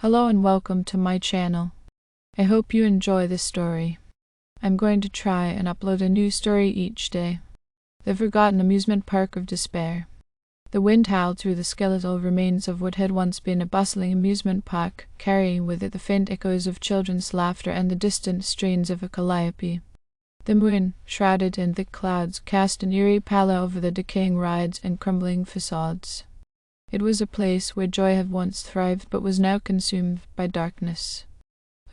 Hello and welcome to my channel. I hope you enjoy this story. I'm going to try and upload a new story each day. The Forgotten Amusement Park of Despair. The wind howled through the skeletal remains of what had once been a bustling amusement park, carrying with it the faint echoes of children's laughter and the distant strains of a calliope. The moon, shrouded in thick clouds, cast an eerie pallor over the decaying rides and crumbling facades. It was a place where joy had once thrived but was now consumed by darkness.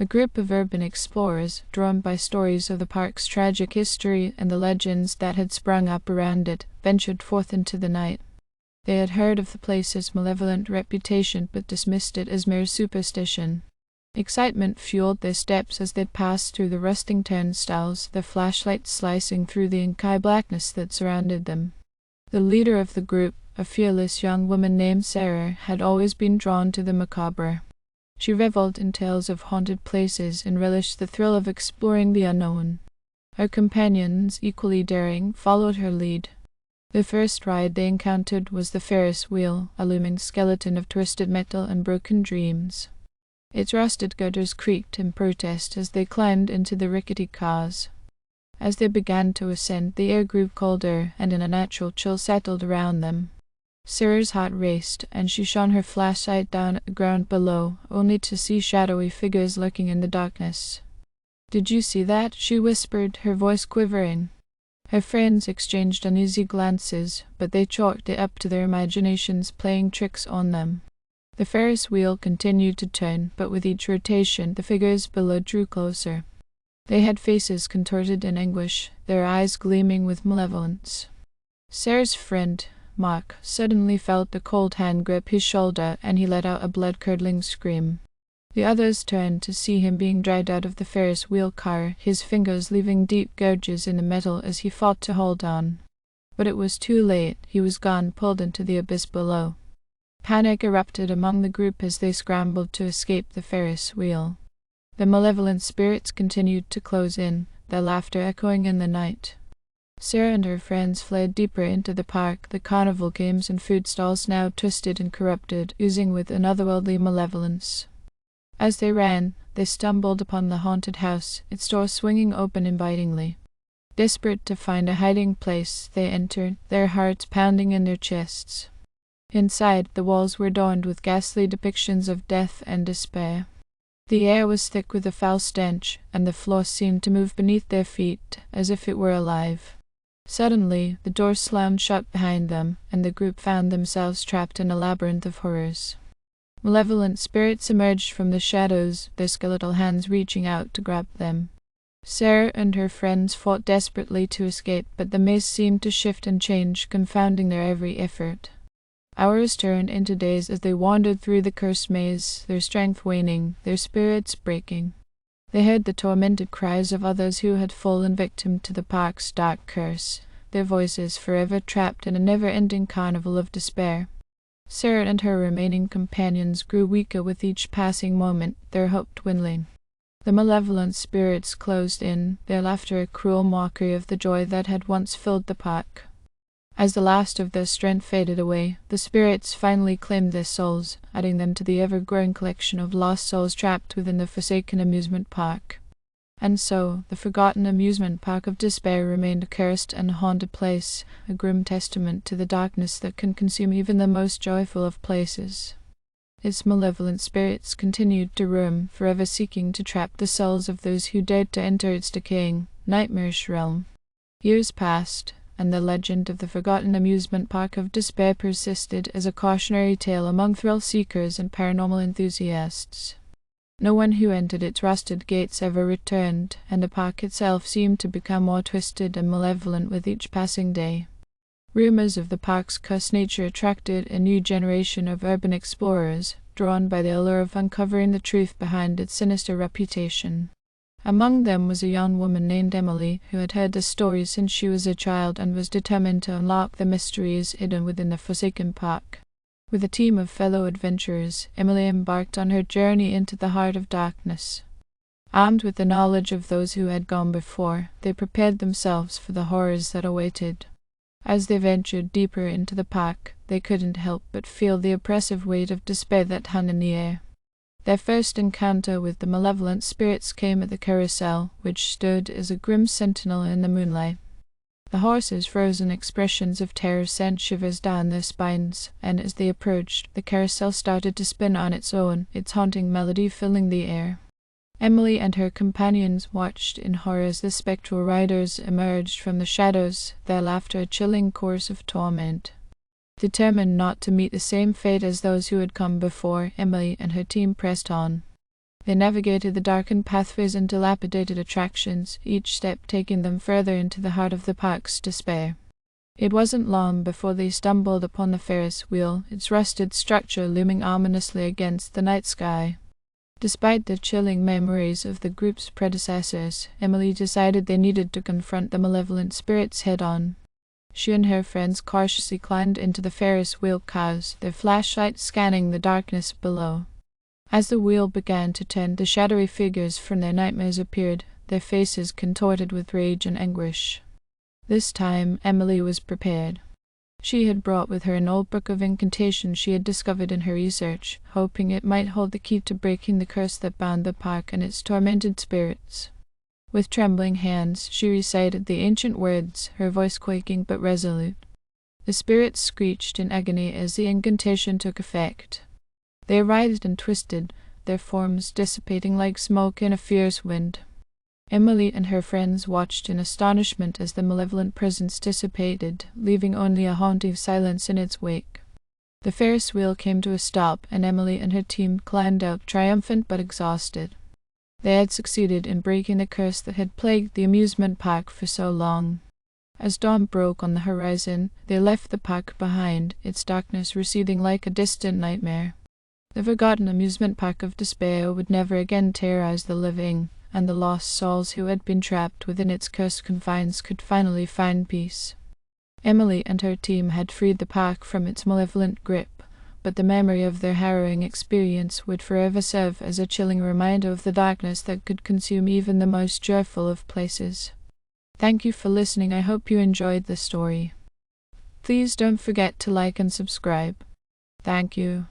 A group of urban explorers, drawn by stories of the park's tragic history and the legends that had sprung up around it, ventured forth into the night. They had heard of the place's malevolent reputation but dismissed it as mere superstition. Excitement fueled their steps as they passed through the rusting turnstiles, their flashlights slicing through the inky blackness that surrounded them. The leader of the group, a fearless young woman named Sarah, had always been drawn to the macabre. She reveled in tales of haunted places and relished the thrill of exploring the unknown. Her companions, equally daring, followed her lead. The first ride they encountered was the Ferris wheel, a looming skeleton of twisted metal and broken dreams. Its rusted girders creaked in protest as they climbed into the rickety cars. As they began to ascend, the air grew colder, and an unnatural chill settled around them. Sarah's heart raced, and she shone her flashlight down at the ground below, only to see shadowy figures lurking in the darkness. "Did you see that?" she whispered, her voice quivering. Her friends exchanged uneasy glances, but they chalked it up to their imaginations playing tricks on them. The Ferris wheel continued to turn, but with each rotation the figures below drew closer. They had faces contorted in anguish, their eyes gleaming with malevolence. Sarah's friend, Mark, suddenly felt a cold hand grip his shoulder, and he let out a blood-curdling scream. The others turned to see him being dragged out of the Ferris wheel car, his fingers leaving deep gouges in the metal as he fought to hold on. But it was too late. He was gone, pulled into the abyss below. Panic erupted among the group as they scrambled to escape the Ferris wheel. The malevolent spirits continued to close in, their laughter echoing in the night. Sarah and her friends fled deeper into the park, the carnival games and food stalls now twisted and corrupted, oozing with an otherworldly malevolence. As they ran, they stumbled upon the haunted house, its door swinging open invitingly. Desperate to find a hiding place, they entered, their hearts pounding in their chests. Inside, the walls were adorned with ghastly depictions of death and despair. The air was thick with a foul stench, and the floor seemed to move beneath their feet, as if it were alive. Suddenly, the door slammed shut behind them, and the group found themselves trapped in a labyrinth of horrors. Malevolent spirits emerged from the shadows, their skeletal hands reaching out to grab them. Sarah and her friends fought desperately to escape, but the maze seemed to shift and change, confounding their every effort. Hours turned into days as they wandered through the cursed maze, their strength waning, their spirits breaking. They heard the tormented cries of others who had fallen victim to the park's dark curse, their voices forever trapped in a never-ending carnival of despair. Sarah and her remaining companions grew weaker with each passing moment, their hope dwindling. The malevolent spirits closed in, their laughter a cruel mockery of the joy that had once filled the park. As the last of their strength faded away, the spirits finally claimed their souls, adding them to the ever-growing collection of lost souls trapped within the forsaken amusement park. And so, the Forgotten Amusement Park of Despair remained a cursed and haunted place, a grim testament to the darkness that can consume even the most joyful of places. Its malevolent spirits continued to roam, forever seeking to trap the souls of those who dared to enter its decaying, nightmarish realm. Years passed, and the legend of the Forgotten Amusement Park of Despair persisted as a cautionary tale among thrill-seekers and paranormal enthusiasts. No one who entered its rusted gates ever returned, and the park itself seemed to become more twisted and malevolent with each passing day. Rumors of the park's cursed nature attracted a new generation of urban explorers, drawn by the allure of uncovering the truth behind its sinister reputation. Among them was a young woman named Emily, who had heard the stories since she was a child and was determined to unlock the mysteries hidden within the forsaken park. With a team of fellow adventurers, Emily embarked on her journey into the heart of darkness. Armed with the knowledge of those who had gone before, they prepared themselves for the horrors that awaited. As they ventured deeper into the park, they couldn't help but feel the oppressive weight of despair that hung in the air. Their first encounter with the malevolent spirits came at the carousel, which stood as a grim sentinel in the moonlight. The horses' frozen expressions of terror sent shivers down their spines, and as they approached, the carousel started to spin on its own, its haunting melody filling the air. Emily and her companions watched in horror as the spectral riders emerged from the shadows, their laughter a chilling chorus of torment. Determined not to meet the same fate as those who had come before, Emily and her team pressed on. They navigated the darkened pathways and dilapidated attractions, each step taking them further into the heart of the park's despair. It wasn't long before they stumbled upon the Ferris wheel, its rusted structure looming ominously against the night sky. Despite the chilling memories of the group's predecessors, Emily decided they needed to confront the malevolent spirits head-on. She and her friends cautiously climbed into the Ferris wheel cars, their flashlights scanning the darkness below. As the wheel began to turn, the shadowy figures from their nightmares appeared, their faces contorted with rage and anguish. This time, Emily was prepared. She had brought with her an old book of incantations she had discovered in her research, hoping it might hold the key to breaking the curse that bound the park and its tormented spirits. With trembling hands, she recited the ancient words, her voice quaking but resolute. The spirits screeched in agony as the incantation took effect. They writhed and twisted, their forms dissipating like smoke in a fierce wind. Emily and her friends watched in astonishment as the malevolent presence dissipated, leaving only a haunting silence in its wake. The Ferris wheel came to a stop, and Emily and her team climbed out, triumphant but exhausted. They had succeeded in breaking the curse that had plagued the amusement park for so long. As dawn broke on the horizon, they left the park behind, its darkness receding like a distant nightmare. The forgotten amusement park of despair would never again terrorize the living, and the lost souls who had been trapped within its cursed confines could finally find peace. Emily and her team had freed the park from its malevolent grip, but the memory of their harrowing experience would forever serve as a chilling reminder of the darkness that could consume even the most joyful of places. Thank you for listening. I hope you enjoyed the story. Please don't forget to like and subscribe. Thank you.